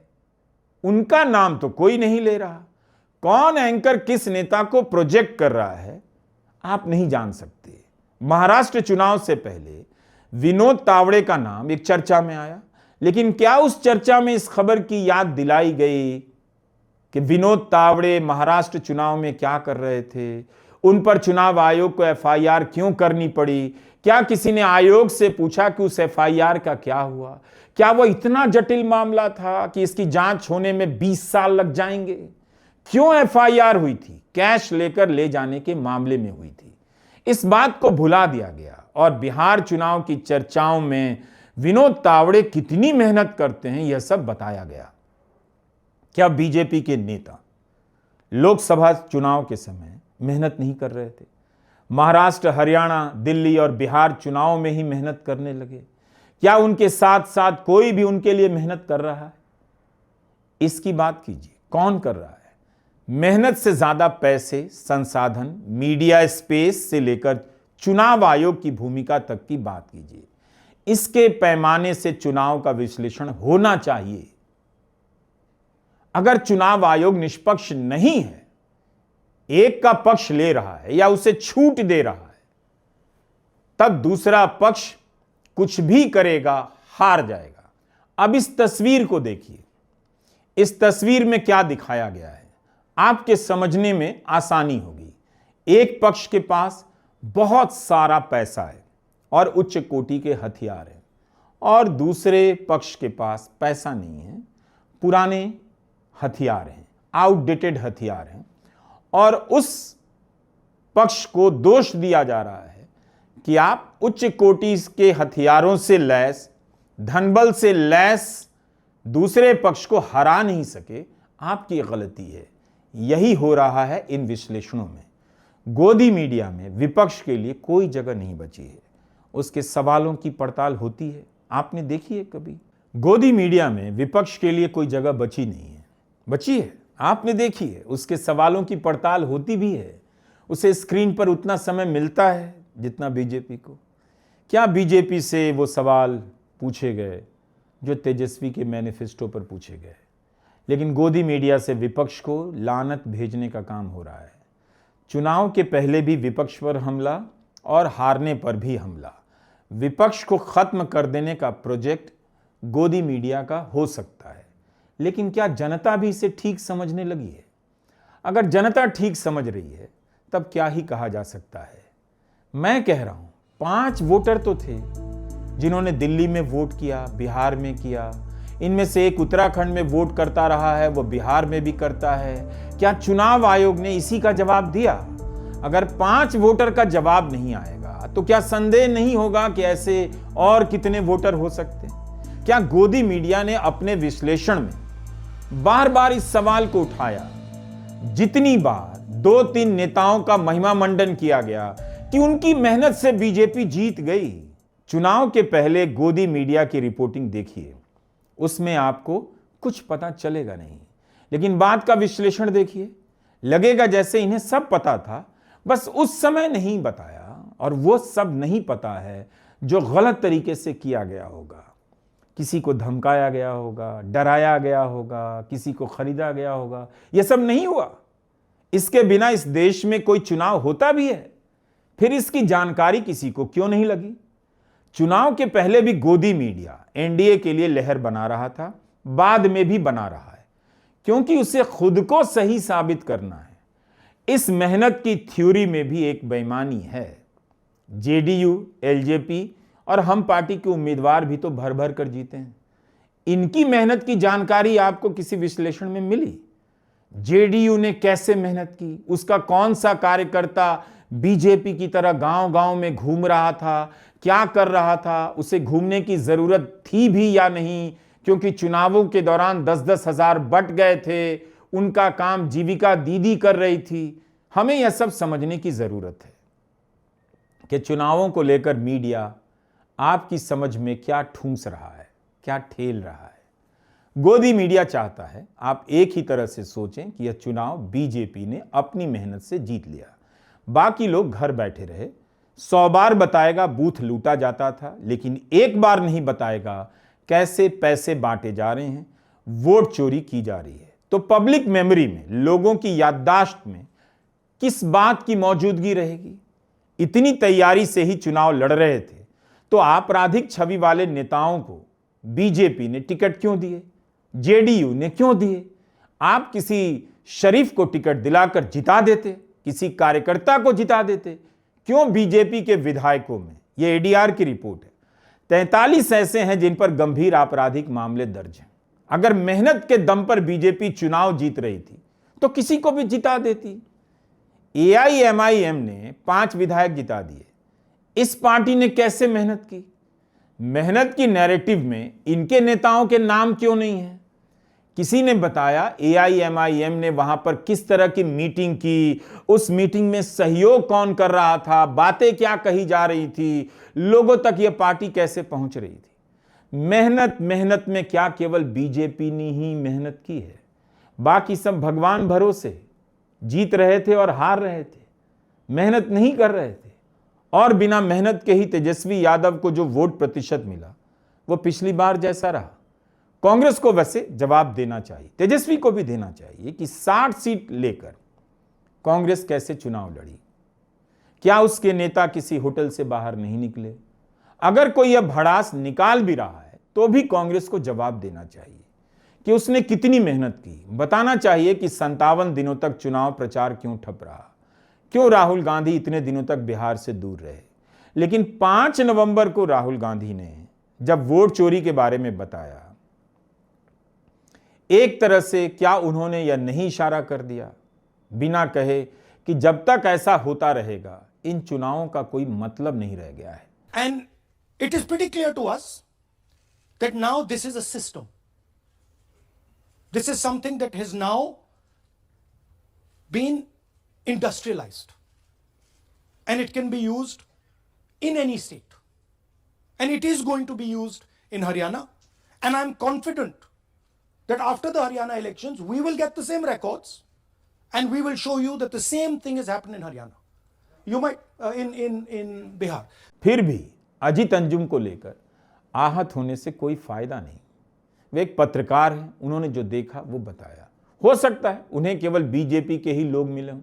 उनका नाम तो कोई नहीं ले रहा। कौन एंकर किस नेता को प्रोजेक्ट कर रहा है आप नहीं जान सकते। महाराष्ट्र चुनाव से पहले विनोद तावड़े का नाम एक चर्चा में आया, लेकिन क्या उस चर्चा में इस खबर की याद दिलाई गई कि विनोद तावड़े महाराष्ट्र चुनाव में क्या कर रहे थे? उन पर चुनाव आयोग को एफआईआर क्यों करनी पड़ी? क्या किसी ने आयोग से पूछा कि उस एफआईआर का क्या हुआ? क्या वो इतना जटिल मामला था कि इसकी जांच होने में 20 साल लग जाएंगे? क्यों एफआईआर हुई थी? कैश लेकर ले जाने के मामले में हुई थी। इस बात को भुला दिया गया और बिहार चुनाव की चर्चाओं में विनोद तावड़े कितनी मेहनत करते हैं यह सब बताया गया। क्या बीजेपी के नेता लोकसभा चुनाव के समय मेहनत नहीं कर रहे थे? महाराष्ट्र, हरियाणा, दिल्ली और बिहार चुनाव में ही मेहनत करने लगे? क्या उनके साथ साथ कोई भी उनके लिए मेहनत कर रहा है? इसकी बात कीजिए, कौन कर रहा है? मेहनत से ज्यादा पैसे, संसाधन, मीडिया स्पेस से लेकर चुनाव आयोग की भूमिका तक की बात कीजिए। इसके पैमाने से चुनाव का विश्लेषण होना चाहिए। अगर चुनाव आयोग निष्पक्ष नहीं है, एक का पक्ष ले रहा है या उसे छूट दे रहा है, तब दूसरा पक्ष कुछ भी करेगा हार जाएगा। अब इस तस्वीर को देखिए। इस तस्वीर में क्या दिखाया गया है आपके समझने में आसानी होगी। एक पक्ष के पास बहुत सारा पैसा है और उच्च कोटि के हथियार हैं, और दूसरे पक्ष के पास पैसा नहीं है, पुराने हथियार हैं, आउटडेटेड हथियार हैं, और उस पक्ष को दोष दिया जा रहा है कि आप उच्च कोटि के हथियारों से लैस, धनबल से लैस दूसरे पक्ष को हरा नहीं सके। आपकी गलती है। यही हो रहा है इन विश्लेषणों में। गोदी मीडिया में विपक्ष के लिए कोई जगह नहीं बची है। उसके सवालों की पड़ताल होती है। आपने देखी है कभी? गोदी मीडिया में विपक्ष के लिए कोई जगह बची नहीं है। बची है, आपने देखी है। उसके सवालों की पड़ताल होती भी है। उसे स्क्रीन पर उतना समय मिलता है जितना बीजेपी को। क्या बीजेपी से वो सवाल पूछे गए जो तेजस्वी के मैनिफेस्टो पर पूछे गए? लेकिन गोदी मीडिया से विपक्ष को लानत भेजने का काम हो रहा है। चुनाव के पहले भी विपक्ष पर हमला और हारने पर भी हमला। विपक्ष को खत्म कर देने का प्रोजेक्ट गोदी मीडिया का हो सकता है, लेकिन क्या जनता भी इसे ठीक समझने लगी है? अगर जनता ठीक समझ रही है तब क्या ही कहा जा सकता है। मैं कह रहा हूं 5 वोटर तो थे जिन्होंने दिल्ली में वोट किया, बिहार में किया। इनमें से एक उत्तराखंड में वोट करता रहा है, वो बिहार में भी करता है। क्या चुनाव आयोग ने इसी का जवाब दिया? अगर 5 वोटर का जवाब नहीं आएगा तो क्या संदेह नहीं होगा कि ऐसे और कितने वोटर हो सकते हैं? क्या गोदी मीडिया ने अपने विश्लेषण में बार बार इस सवाल को उठाया? जितनी बार 2-3 नेताओं का महिमा मंडन किया गया कि उनकी मेहनत से बीजेपी जीत गई। चुनाव के पहले गोदी मीडिया की रिपोर्टिंग देखिए, उसमें आपको कुछ पता चलेगा नहीं। लेकिन बाद का विश्लेषण देखिए, लगेगा जैसे इन्हें सब पता था, बस उस समय नहीं बताया। और वो सब नहीं पता है जो गलत तरीके से किया गया होगा। किसी को धमकाया गया होगा, डराया गया होगा, किसी को खरीदा गया होगा। यह सब नहीं हुआ। इसके बिना इस देश में कोई चुनाव होता भी है? फिर इसकी जानकारी किसी को क्यों नहीं लगी? चुनाव के पहले भी गोदी मीडिया एनडीए के लिए लहर बना रहा था, बाद में भी बना रहा है, क्योंकि उसे खुद को सही साबित करना है। इस मेहनत की थ्योरी में भी एक बेईमानी है। जेडीयू, एलजेपी और हम पार्टी के उम्मीदवार भी तो भर भर कर जीते हैं। इनकी मेहनत की जानकारी आपको किसी विश्लेषण में मिली? जेडीयू ने कैसे मेहनत की, उसका कौन सा कार्यकर्ता बीजेपी की तरह गांव गांव में घूम रहा था, क्या कर रहा था, उसे घूमने की जरूरत थी भी या नहीं, क्योंकि चुनावों के दौरान 10-10 हजार बट गए थे, उनका काम जीविका दीदी कर रही थी। हमें यह सब समझने की जरूरत है कि चुनावों को लेकर मीडिया आपकी समझ में क्या ठूंस रहा है, क्या ठेल रहा है। गोदी मीडिया चाहता है आप एक ही तरह से सोचें कि यह चुनाव बीजेपी ने अपनी मेहनत से जीत लिया, बाकी लोग घर बैठे रहे। 100 बार बताएगा बूथ लूटा जाता था, लेकिन एक बार नहीं बताएगा कैसे पैसे बांटे जा रहे हैं, वोट चोरी की जा रही है। तो पब्लिक मेमोरी में, लोगों की याददाश्त में किस बात की मौजूदगी रहेगी? इतनी तैयारी से ही चुनाव लड़ रहे थे तो आपराधिक छवि वाले नेताओं को बीजेपी ने टिकट क्यों दिए, जेडीयू ने क्यों दिए? आप किसी शरीफ को टिकट दिलाकर जिता देते, किसी कार्यकर्ता को जिता देते। क्यों बीजेपी के विधायकों में, यह एडीआर की रिपोर्ट है, 43 ऐसे हैं जिन पर गंभीर आपराधिक मामले दर्ज हैं। अगर मेहनत के दम पर बीजेपी चुनाव जीत रही थी तो किसी को भी जिता देती। एआईएमआईएम ने 5 विधायक जिता दिए। इस पार्टी ने कैसे मेहनत की? मेहनत की नैरेटिव में इनके नेताओं के नाम क्यों नहीं है? किसी ने बताया एआईएमआईएम ने वहां पर किस तरह की मीटिंग की, उस मीटिंग में सहयोग कौन कर रहा था, बातें क्या कही जा रही थी, लोगों तक यह पार्टी कैसे पहुंच रही थी। मेहनत में क्या केवल बीजेपी ने ही मेहनत की है? बाकी सब भगवान भरोसे जीत रहे थे और हार रहे थे, मेहनत नहीं कर रहे थे। और बिना मेहनत के ही तेजस्वी यादव को जो वोट प्रतिशत मिला वो पिछली बार जैसा रहा। कांग्रेस को वैसे जवाब देना चाहिए, तेजस्वी को भी देना चाहिए कि 60 सीट लेकर कांग्रेस कैसे चुनाव लड़ी। क्या उसके नेता किसी होटल से बाहर नहीं निकले? अगर कोई यह भड़ास निकाल भी रहा है तो भी कांग्रेस को जवाब देना चाहिए कि उसने कितनी मेहनत की। बताना चाहिए कि 57 दिनों तक चुनाव प्रचार क्यों ठप रहा, क्यों राहुल गांधी इतने दिनों तक बिहार से दूर रहे। लेकिन 5 नवंबर को राहुल गांधी ने जब वोट चोरी के बारे में बताया, एक तरह से क्या उन्होंने यह नहीं इशारा कर दिया बिना कहे कि जब तक ऐसा होता रहेगा इन चुनावों का कोई मतलब नहीं रह गया है। And it is pretty clear to us that now this is a system. This is something that has now been industrialized. And it can be used in any state. And it is going to be used in Haryana. And I'm confident that after the Haryana elections, we will get the same records and we will show you that the same thing has happened in Haryana. You might, in Bihar. फिर भी अजीत अंजुम को लेकर आहत होने से कोई फायदा नहीं। वे एक पत्रकार हैं, उन्होंने जो देखा वो बताया। हो सकता है उन्हें केवल बीजेपी के ही लोग मिले हों,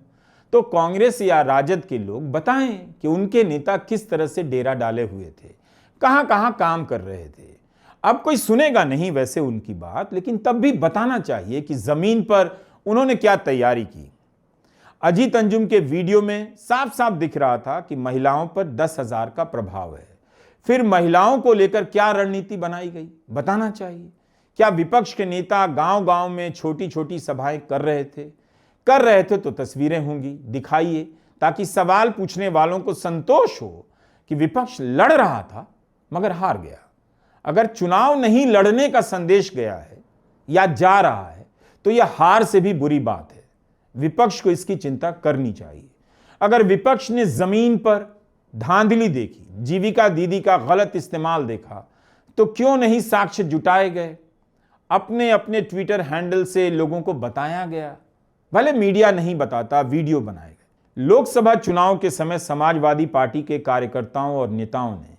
तो कांग्रेस या राजद के लोग बताएं कि उनके नेता किस तरह से डेरा डाले हुए थे, कहां कहां काम कर रहे थे। अब कोई सुनेगा नहीं वैसे उनकी बात, लेकिन तब भी बताना चाहिए कि जमीन पर उन्होंने क्या तैयारी की। अजीत अंजुम के वीडियो में साफ साफ दिख रहा था कि महिलाओं पर 10,000 का प्रभाव है। फिर महिलाओं को लेकर क्या रणनीति बनाई गई, बताना चाहिए। क्या विपक्ष के नेता गांव गांव में छोटी छोटी सभाएं कर रहे थे तो तस्वीरें होंगी, दिखाइए, ताकि सवाल पूछने वालों को संतोष हो कि विपक्ष लड़ रहा था मगर हार गया। अगर चुनाव नहीं लड़ने का संदेश गया है या जा रहा है तो यह हार से भी बुरी बात है। विपक्ष को इसकी चिंता करनी चाहिए। अगर विपक्ष ने जमीन पर धांधली देखी, जीविका दीदी का गलत इस्तेमाल देखा, तो क्यों नहीं साक्ष्य जुटाए गए, अपने अपने ट्विटर हैंडल से लोगों को बताया गया। भले मीडिया नहीं बताता, वीडियो बनाए गए। लोकसभा चुनाव के समय समाजवादी पार्टी के कार्यकर्ताओं और नेताओं ने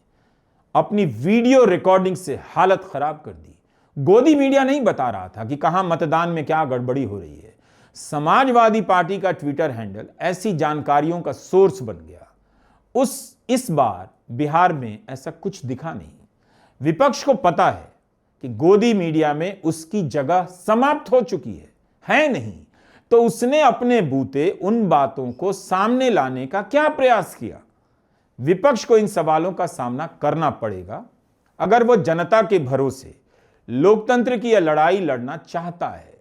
अपनी वीडियो रिकॉर्डिंग से हालत खराब कर दी। गोदी मीडिया नहीं बता रहा था कि कहां मतदान में क्या गड़बड़ी हो रही है। समाजवादी पार्टी का ट्विटर हैंडल ऐसी जानकारियों का सोर्स बन गया। इस बार बिहार में ऐसा कुछ दिखा नहीं। विपक्ष को पता है कि गोदी मीडिया में उसकी जगह समाप्त हो चुकी है नहीं। तो उसने अपने बूते उन बातों को सामने लाने का क्या प्रयास किया? विपक्ष को इन सवालों का सामना करना पड़ेगा अगर वो जनता के भरोसे लोकतंत्र की यह लड़ाई लड़ना चाहता है,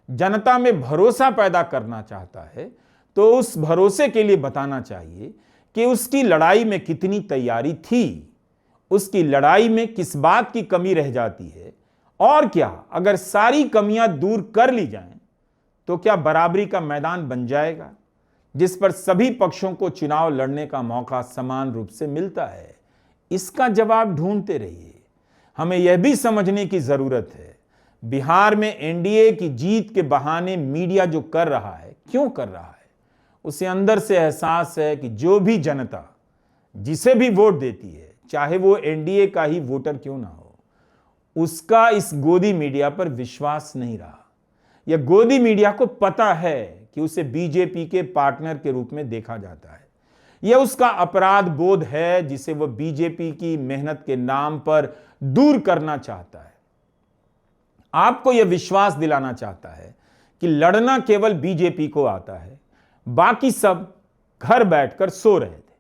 जनता में भरोसा पैदा करना चाहता है, तो उस भरोसे के लिए बताना चाहिए कि उसकी लड़ाई में कितनी तैयारी थी, उसकी लड़ाई में किस बात की कमी रह जाती है, और क्या अगर सारी कमियां दूर कर ली जाएं तो क्या बराबरी का मैदान बन जाएगा जिस पर सभी पक्षों को चुनाव लड़ने का मौका समान रूप से मिलता है? इसका जवाब ढूंढते रहिए। हमें यह भी समझने की जरूरत है, बिहार में एनडीए की जीत के बहाने मीडिया जो कर रहा है, क्यों कर रहा है? उसे अंदर से एहसास है कि जो भी जनता जिसे भी वोट देती है, चाहे वो एनडीए का ही वोटर क्यों ना हो, उसका इस गोदी मीडिया पर विश्वास नहीं रहा। यह गोदी मीडिया को पता है कि उसे बीजेपी के पार्टनर के रूप में देखा जाता है। यह उसका अपराध बोध है जिसे वह बीजेपी की मेहनत के नाम पर दूर करना चाहता है। आपको यह विश्वास दिलाना चाहता है कि लड़ना केवल बीजेपी को आता है, बाकी सब घर बैठकर सो रहे थे।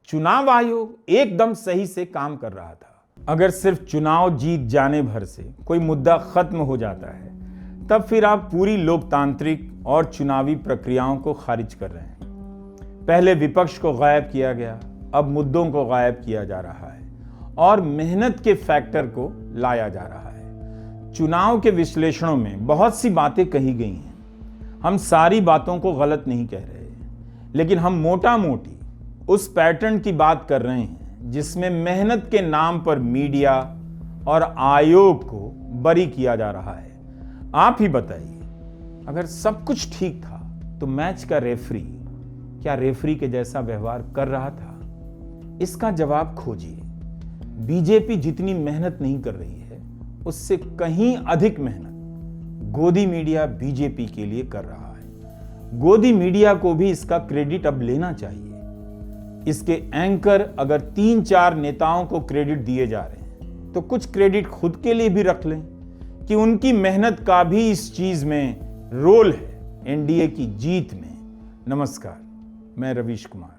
चुनाव आयोग एकदम सही से काम कर रहा था। अगर सिर्फ चुनाव जीत जाने भर से कोई मुद्दा खत्म हो जाता है, तब फिर आप पूरी लोकतांत्रिक और चुनावी प्रक्रियाओं को खारिज कर रहे हैं। पहले विपक्ष को गायब किया गया, अब मुद्दों को गायब किया जा रहा है और मेहनत के फैक्टर को लाया जा रहा है। चुनाव के विश्लेषणों में बहुत सी बातें कही गई हैं। हम सारी बातों को गलत नहीं कह रहे, लेकिन हम मोटा मोटी उस पैटर्न की बात कर रहे हैं जिसमें मेहनत के नाम पर मीडिया और आयोग को बरी किया जा रहा है। आप ही बताइए, अगर सब कुछ ठीक था तो मैच का रेफरी क्या रेफरी के जैसा व्यवहार कर रहा था? इसका जवाब खोजिए। बीजेपी जितनी मेहनत नहीं कर रही है, उससे कहीं अधिक मेहनत गोदी मीडिया बीजेपी के लिए कर रहा है। गोदी मीडिया को भी इसका क्रेडिट अब लेना चाहिए। इसके एंकर अगर 3-4 नेताओं को क्रेडिट दिए जा रहे हैं, तो कुछ क्रेडिट खुद के लिए भी रख लें कि उनकी मेहनत का भी इस चीज में रोल है, एनडीए की जीत में। नमस्कार, मैं रवीश कुमार।